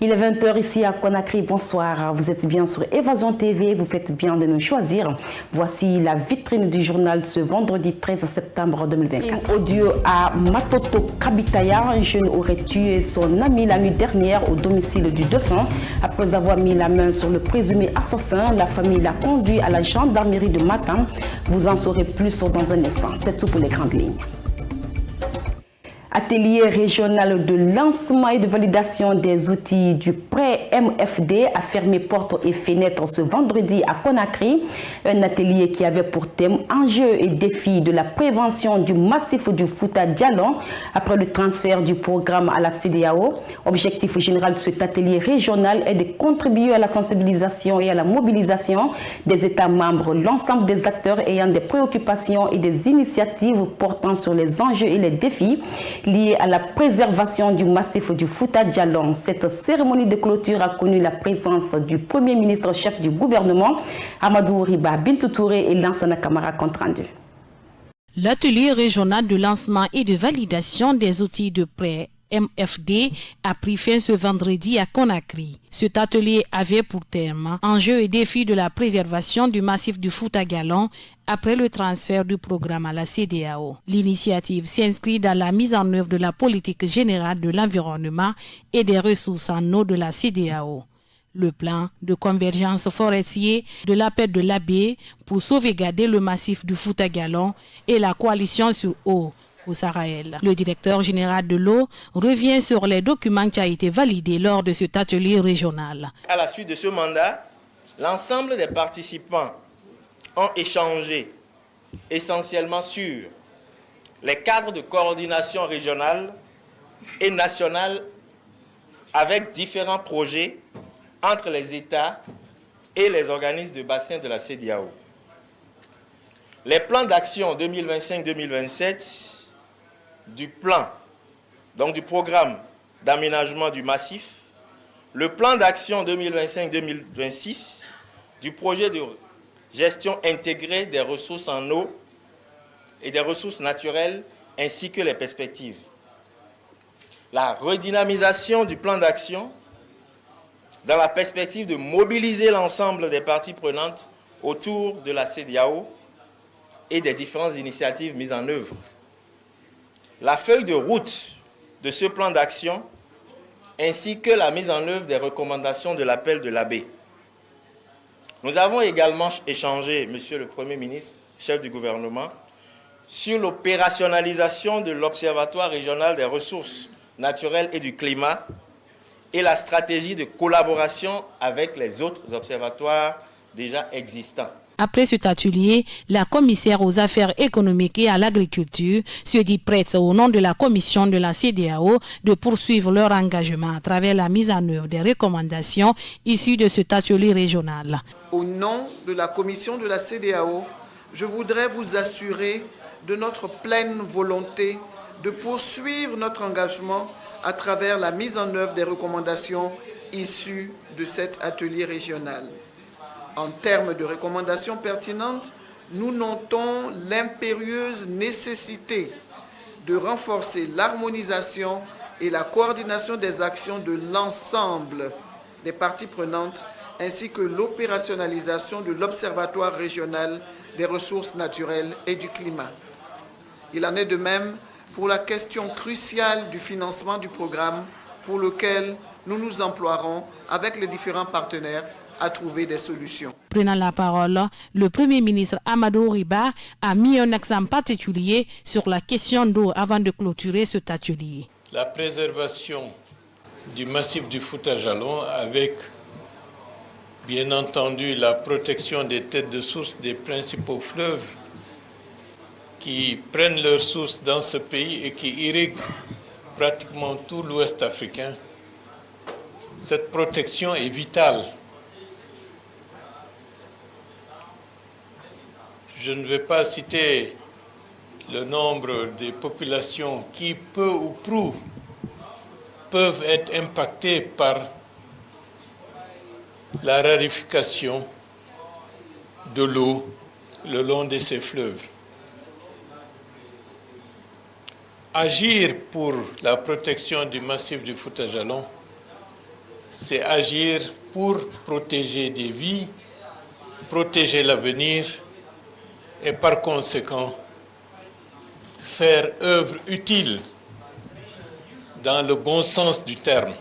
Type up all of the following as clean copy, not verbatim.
Il est 20h ici à Conakry. Bonsoir. Vous êtes bien sur Évasion TV. Vous faites bien de nous choisir. Voici la vitrine du journal ce vendredi 13 septembre 2024. Audio à Matoto Kabitaya. Un jeune aurait tué son ami la nuit dernière au domicile du défunt. Après avoir mis la main sur le présumé assassin, la famille l'a conduit à la gendarmerie de Matam. Vous en saurez plus dans un instant. C'est tout pour les grandes lignes. Atelier régional de lancement et de validation des outils du prêt MFD a fermé portes et fenêtres ce vendredi à Conakry. Un atelier qui avait pour thème enjeux et défis de la prévention du massif du Fouta Djallon après le transfert du programme à la CEDEAO. Objectif général de cet atelier régional est de contribuer à la sensibilisation et à la mobilisation des États membres, l'ensemble des acteurs ayant des préoccupations et des initiatives portant sur les enjeux et les défis lié à la préservation du massif du Fouta Djallon. Cette cérémonie de clôture a connu la présence du Premier ministre chef du gouvernement, Amadou Riba Bintou Touré et Lansana Camara compte rendu. L'atelier régional de lancement et de validation des outils de prêt MFD a pris fin ce vendredi à Conakry. Cet atelier avait pour thème enjeux et défis de la préservation du massif du Fouta Djallon après le transfert du programme à la CEDEAO. L'initiative s'inscrit dans la mise en œuvre de la politique générale de l'environnement et des ressources en eau de la CEDEAO. Le plan de convergence forestier de l'appel de l'Abbé pour sauvegarder le massif du Fouta Djallon et la coalition sur eau au Sahel. Le directeur général de l'eau revient sur les documents qui ont été validés lors de cet atelier régional. À la suite de ce mandat, l'ensemble des participants ont échangé essentiellement sur les cadres de coordination régionale et nationale avec différents projets entre les États et les organismes de bassin de la CEDEAO. Les plans d'action 2025-2027 du plan, donc du programme d'aménagement du massif, le plan d'action 2025-2026 du projet de gestion intégrée des ressources en eau et des ressources naturelles, ainsi que les perspectives. La redynamisation du plan d'action dans la perspective de mobiliser l'ensemble des parties prenantes autour de la CEDEAO et des différentes initiatives mises en œuvre. La feuille de route de ce plan d'action ainsi que la mise en œuvre des recommandations de l'appel de l'Abbé. Nous avons également échangé, Monsieur le Premier ministre, chef du gouvernement, sur l'opérationnalisation de l'Observatoire régional des ressources naturelles et du climat et la stratégie de collaboration avec les autres observatoires déjà existants. Après cet atelier, la commissaire aux affaires économiques et à l'agriculture se dit prête au nom de la commission de la CEDEAO de poursuivre leur engagement à travers la mise en œuvre des recommandations issues de cet atelier régional. Au nom de la commission de la CEDEAO, je voudrais vous assurer de notre pleine volonté de poursuivre notre engagement à travers la mise en œuvre des recommandations issues de cet atelier régional. En termes de recommandations pertinentes, nous notons l'impérieuse nécessité de renforcer l'harmonisation et la coordination des actions de l'ensemble des parties prenantes, ainsi que l'opérationnalisation de l'Observatoire régional des ressources naturelles et du climat. Il en est de même pour la question cruciale du financement du programme, pour lequel nous nous emploierons avec les différents partenaires à trouver des solutions. Prenant la parole, le Premier ministre Amadou Riba a mis un accent particulier sur la question d'eau avant de clôturer cet atelier. La préservation du massif du Fouta Djallon avec, bien entendu, la protection des têtes de source des principaux fleuves qui prennent leur source dans ce pays et qui irriguent pratiquement tout l'Ouest africain. Cette protection est vitale. Je ne vais pas citer le nombre des populations qui, peu ou prou, peuvent être impactées par la raréfaction de l'eau le long de ces fleuves. Agir pour la protection du massif du Fouta Djallon c'est agir pour protéger des vies, protéger l'avenir et par conséquent faire œuvre utile dans le bon sens du terme.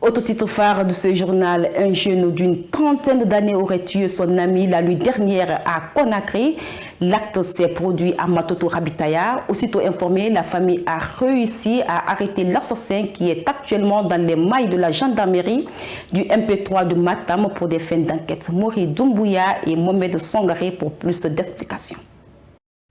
Autre titre phare de ce journal, un jeune d'une trentaine d'années aurait tué son ami la nuit dernière à Conakry. L'acte s'est produit à Matoto Rabitaya. Aussitôt informée, la famille a réussi à arrêter l'assassin qui est actuellement dans les mailles de la gendarmerie du MP3 de Matam pour des fins d'enquête. Mori Doumbouya et Mohamed Songaré pour plus d'explications.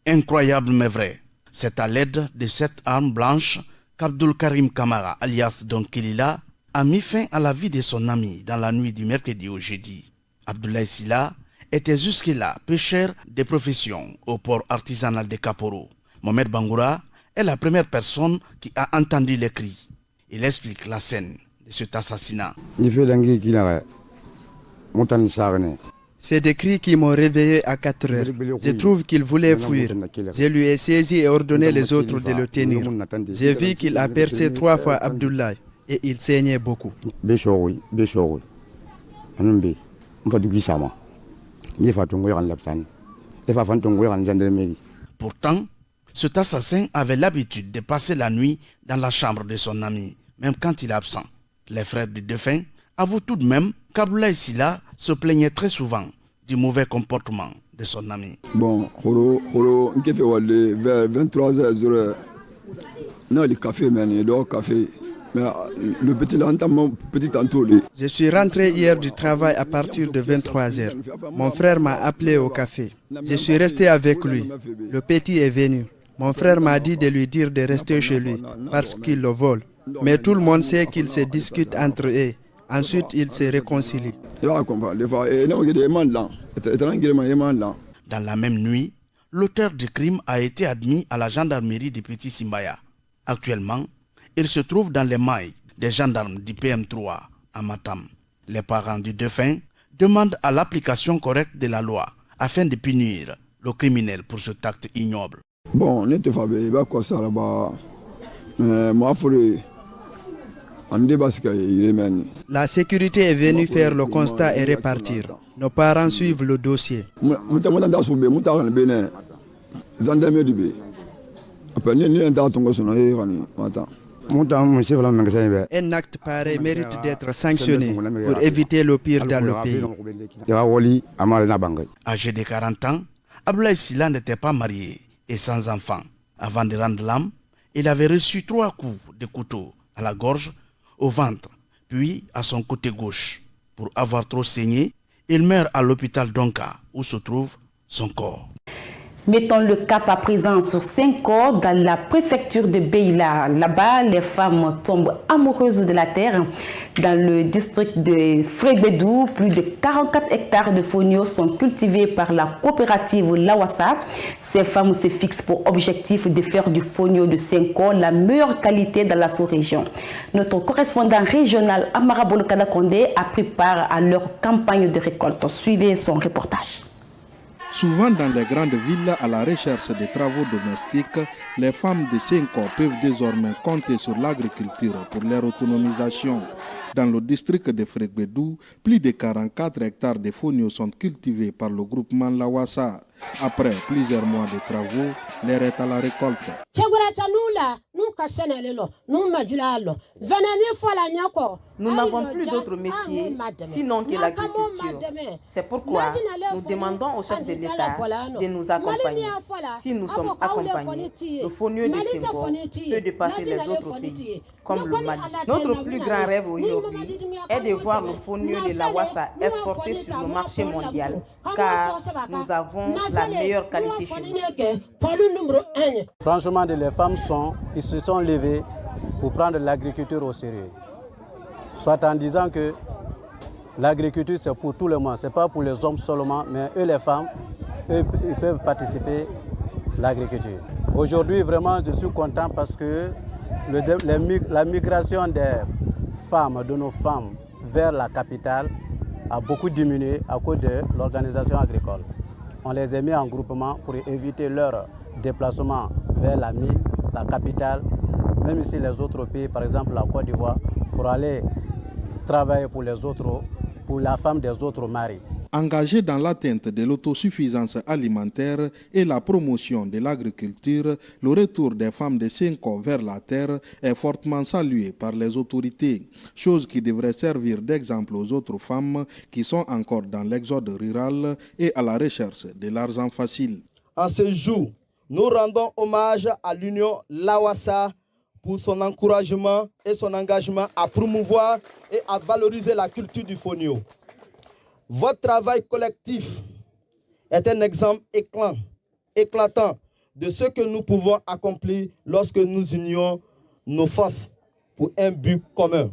Incroyable mais vrai. C'est à l'aide de cette arme blanche qu'Abdul Karim Kamara, alias Don Kilila, a mis fin à la vie de son ami dans la nuit du mercredi au jeudi. Abdoulaye Silla était jusque-là pêcheur de profession au port artisanal de Kaporo. Mohamed Bangoura est la première personne qui a entendu les cris. Il explique la scène de cet assassinat. C'est des cris qui m'ont réveillé à 4 heures. Je trouve qu'il voulait fuir. Je lui ai saisi et ordonné les autres de le tenir. J'ai vu qu'il a percé 3 fois Abdoulaye et il saignait beaucoup. Pourtant, cet assassin avait l'habitude de passer la nuit dans la chambre de son ami, même quand il est absent. Les frères du défunt avouent tout de même qu'Abdoulaye Silla se plaignait très souvent du mauvais comportement de son ami. Bon, vers 23h, non, le café, mais le petit entouré. Je suis rentré hier du travail à partir de 23h. Mon frère m'a appelé au café. Je suis resté avec lui. Le petit est venu. Mon frère m'a dit de lui dire de rester chez lui parce qu'il le vole. Mais tout le monde sait qu'ils se discutent entre eux. Ensuite, ils se réconcilient. Dans la même nuit, l'auteur du crime a été admis à la gendarmerie de Petit Simbaya. Actuellement, il se trouve dans les mailles des gendarmes du PM3 à Matam. Les parents du défunt demandent à l'application correcte de la loi afin de punir le criminel pour cet acte ignoble. Bon, ne te fais pas quoi ça là-bas. Moi, il faut La sécurité est venue faire le constat et repartir. Nos parents suivent le dossier. Un acte pareil mérite d'être sanctionné pour éviter le pire dans le pays. Âgé de 40 ans, Abdoulaye Silla n'était pas marié et sans enfant. Avant de rendre l'âme, il avait reçu 3 coups de couteau à la gorge, au ventre, puis à son côté gauche. Pour avoir trop saigné, il meurt à l'hôpital d'Onka, où se trouve son corps. Mettons le cap à présent sur 5 corps dans la préfecture de Beila. Là-bas, les femmes tombent amoureuses de la terre. Dans le district de Fregbedou, plus de 44 hectares de fonio sont cultivés par la coopérative Lawassa. Ces femmes se fixent pour objectif de faire du fonio de 5 corps la meilleure qualité dans la sous-région. Notre correspondant régional Amara Bolokada Kondé a pris part à leur campagne de récolte. Suivez son reportage. Souvent dans les grandes villes à la recherche des travaux domestiques, les femmes de 5 ans peuvent désormais compter sur l'agriculture pour leur autonomisation. Dans le district de Fregbedou, plus de 44 hectares de fonio sont cultivés par le groupement Lawassa. Après plusieurs mois de travaux, l'air est à la récolte. Nous n'avons plus d'autre métier sinon que l'agriculture. C'est pourquoi nous demandons au chef de l'État de nous accompagner. Si nous sommes accompagnés, le fonio de Senghor peut dépasser les autres pays, comme le Mali. Notre plus grand rêve aujourd'hui est de voir le fonio de Lawassa exporté sur le marché mondial, car nous avons la meilleure qualité chez nous. Franchement, les femmes ils se sont levées pour prendre l'agriculture au sérieux. Soit en disant que l'agriculture c'est pour tout le monde, ce n'est pas pour les hommes seulement, mais eux les femmes, eux, ils peuvent participer à l'agriculture. Aujourd'hui vraiment je suis content parce que la migration des femmes, de nos femmes vers la capitale a beaucoup diminué à cause de l'organisation agricole. On les a mis en groupement pour éviter leur déplacement vers la mine, la capitale, même ici les autres pays, par exemple la Côte d'Ivoire, pour aller travailler pour les autres, pour la femme des autres maris. Engagé dans l'atteinte de l'autosuffisance alimentaire et la promotion de l'agriculture, le retour des femmes de Senko vers la terre est fortement salué par les autorités, chose qui devrait servir d'exemple aux autres femmes qui sont encore dans l'exode rural et à la recherche de l'argent facile. En ce jour, nous rendons hommage à l'Union Lawassa pour son encouragement et son engagement à promouvoir et à valoriser la culture du fonio. Votre travail collectif est un exemple éclatant de ce que nous pouvons accomplir lorsque nous unions nos forces pour un but commun.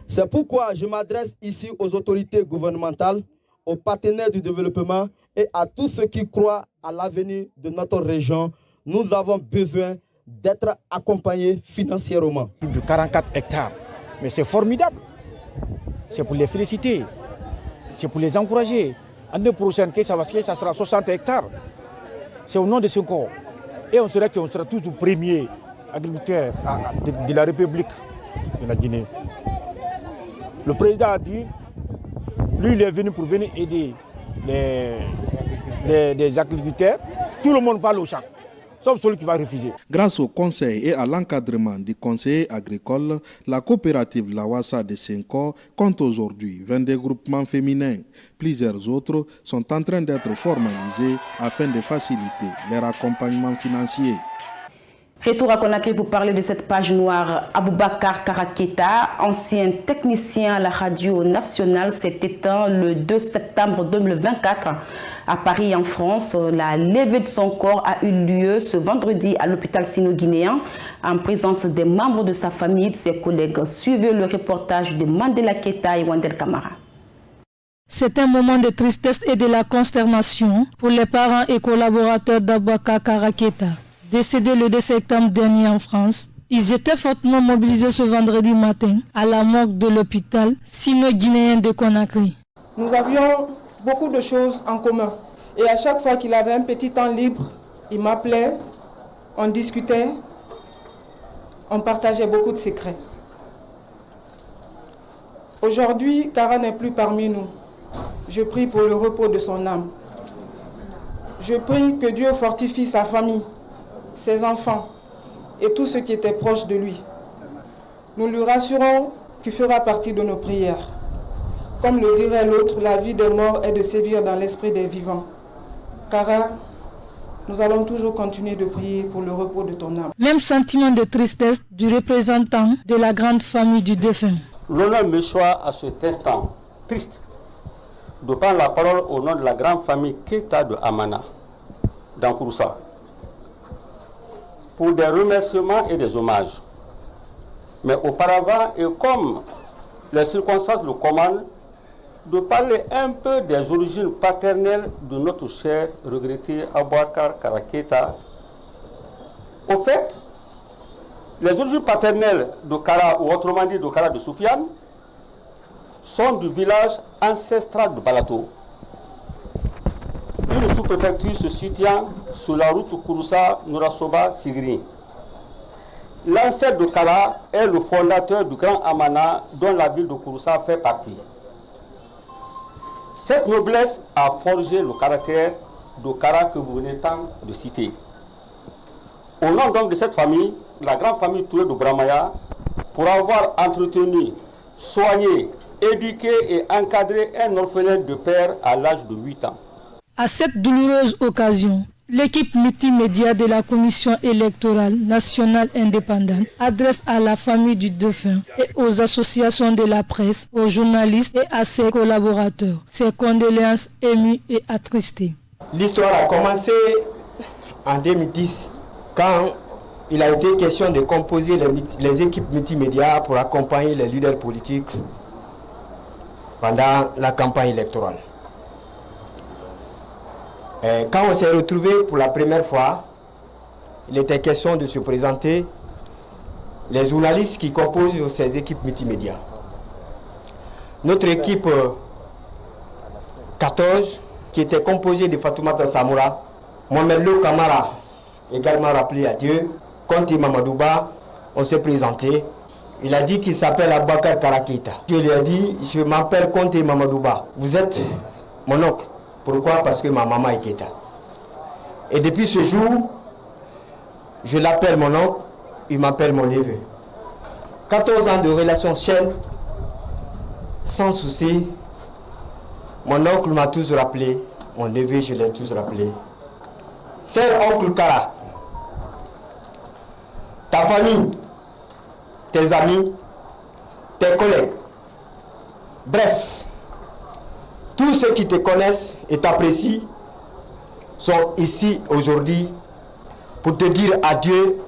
C'est pourquoi je m'adresse ici aux autorités gouvernementales, aux partenaires du développement et à tous ceux qui croient à l'avenir de notre région. Nous avons besoin d'être accompagnés financièrement. Plus de 44 hectares, mais c'est formidable. C'est pour les féliciter, c'est pour les encourager. L'année prochaine, ça sera 60 hectares. C'est au nom de Senko. Et on sera toujours premier agriculteur de la République de la Guinée. Le président a dit, lui il est venu pour venir aider les agriculteurs. Tout le monde va au champ. Sauf celui qui va refuser. Grâce au conseil et à l'encadrement du conseiller agricole, la coopérative Lawassa de Senko compte aujourd'hui 22 groupements féminins. Plusieurs autres sont en train d'être formalisés afin de faciliter leur accompagnement financier. Retour à Conakry pour parler de cette page noire. Aboubakar Karaketa, ancien technicien à la radio nationale, s'est éteint le 2 septembre 2024 à Paris en France. La levée de son corps a eu lieu ce vendredi à l'hôpital sino-guinéen en présence des membres de sa famille et de ses collègues. Suivez le reportage de Mandela Keita et Wandel Kamara. C'est un moment de tristesse et de la consternation pour les parents et collaborateurs d'Aboubakar Karaketa. Décédé le 2 septembre dernier en France, ils étaient fortement mobilisés ce vendredi matin à la morgue de l'hôpital sino-guinéen de Conakry. Nous avions beaucoup de choses en commun. Et à chaque fois qu'il avait un petit temps libre, il m'appelait, on discutait, on partageait beaucoup de secrets. Aujourd'hui, Kara n'est plus parmi nous. Je prie pour le repos de son âme. Je prie que Dieu fortifie sa famille, ses enfants et tous ceux qui étaient proches de lui. Nous lui rassurons qu'il fera partie de nos prières. Comme le dirait l'autre, la vie des morts est de sévir dans l'esprit des vivants. Kara, nous allons toujours continuer de prier pour le repos de ton âme. Même sentiment de tristesse du représentant de la grande famille du défunt. L'honneur me soit à cet instant triste de prendre la parole au nom de la grande famille Keita de Amana, dans Kouroussa, pour des remerciements et des hommages. Mais auparavant, et comme les circonstances le commandent, de parler un peu des origines paternelles de notre cher regretté Aboubakar Karaketa. Au fait, les origines paternelles de Kara, ou autrement dit de Kara de Soufiane, sont du village ancestral de Balato. Une sous-préfecture se situant sur la route Kouroussa-Nourasoba-Sigri. L'ancêtre de Kara est le fondateur du Grand Amana dont la ville de Kouroussa fait partie. Cette noblesse a forgé le caractère de Kara que vous venez tant de citer. Au nom donc de cette famille, la grande famille Touré de Bramaya, pour avoir entretenu, soigné, éduqué et encadré un orphelin de père à l'âge de 8 ans. À cette douloureuse occasion, l'équipe multimédia de la Commission électorale nationale indépendante adresse à la famille du défunt et aux associations de la presse, aux journalistes et à ses collaborateurs ses condoléances émues et attristées. L'histoire a commencé en 2010 quand il a été question de composer les équipes multimédia pour accompagner les leaders politiques pendant la campagne électorale. Et quand on s'est retrouvés pour la première fois, il était question de se présenter les journalistes qui composent ces équipes multimédia. Notre équipe 14, qui était composée de Fatoumata Samoura, Mohamed Lo Kamara, également rappelé à Dieu, Conti Mamadouba, on s'est présenté Il a dit qu'il s'appelle Abouakar Karakita. Je lui ai dit, je m'appelle Conte Mamadouba. Vous êtes mon oncle. Pourquoi? Parce que ma maman est Keita. Et depuis ce jour, je l'appelle mon oncle, il m'appelle mon neveu. 14 ans de relation saine, sans souci. Mon oncle m'a toujours rappelé, mon neveu, je l'ai toujours rappelé. Cher oncle Kara, ta famille, tes amis, tes collègues, bref, tous ceux qui te connaissent et t'apprécient sont ici aujourd'hui pour te dire adieu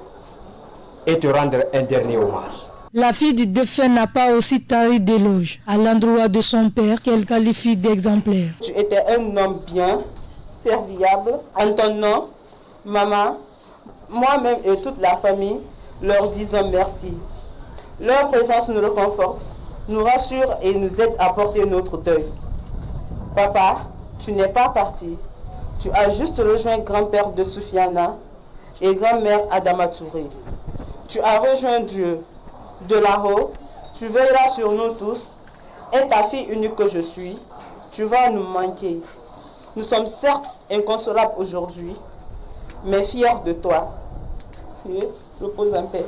et te rendre un dernier hommage. La fille du défunt n'a pas aussi tari d'éloges à l'endroit de son père qu'elle qualifie d'exemplaire. Tu étais un homme bien, serviable. En ton nom, maman, moi-même et toute la famille leur disons merci. Leur présence nous réconforte, nous rassure et nous aide à porter notre deuil. Papa, tu n'es pas parti. Tu as juste rejoint grand-père de Soufiana et grand-mère Adama Touré. Tu as rejoint Dieu. De là-haut, tu veilleras sur nous tous et ta fille unique que je suis, tu vas nous manquer. Nous sommes certes inconsolables aujourd'hui, mais fiers de toi. Repose en paix.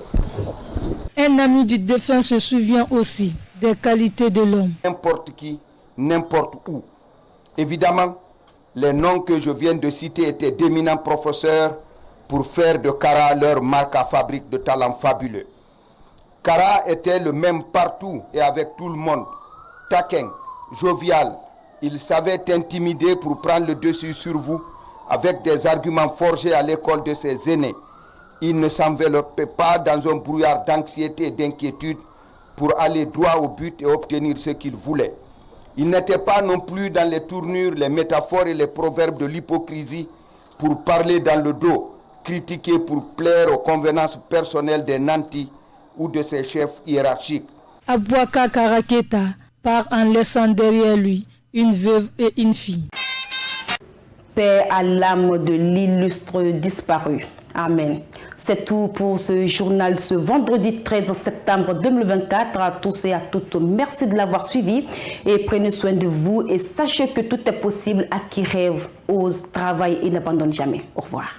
Un ami du défunt se souvient aussi des qualités de l'homme. N'importe qui, n'importe où. Évidemment, les noms que je viens de citer étaient d'éminents professeurs pour faire de Kara leur marque à fabrique de talents fabuleux. Kara était le même partout et avec tout le monde. Taquin, jovial, il savait intimider pour prendre le dessus sur vous avec des arguments forgés à l'école de ses aînés. Il ne s'enveloppait pas dans un brouillard d'anxiété et d'inquiétude pour aller droit au but et obtenir ce qu'il voulait. Il n'était pas non plus dans les tournures, les métaphores et les proverbes de l'hypocrisie pour parler dans le dos, critiquer pour plaire aux convenances personnelles des nantis ou de ses chefs hiérarchiques. Abouakar Karaketa part en laissant derrière lui une veuve et une fille. Paix à l'âme de l'illustre disparu. Amen. C'est tout pour ce journal ce vendredi 13 septembre 2024. À tous et à toutes, merci de l'avoir suivi et prenez soin de vous et sachez que tout est possible à qui rêve, ose, travaille et n'abandonne jamais. Au revoir.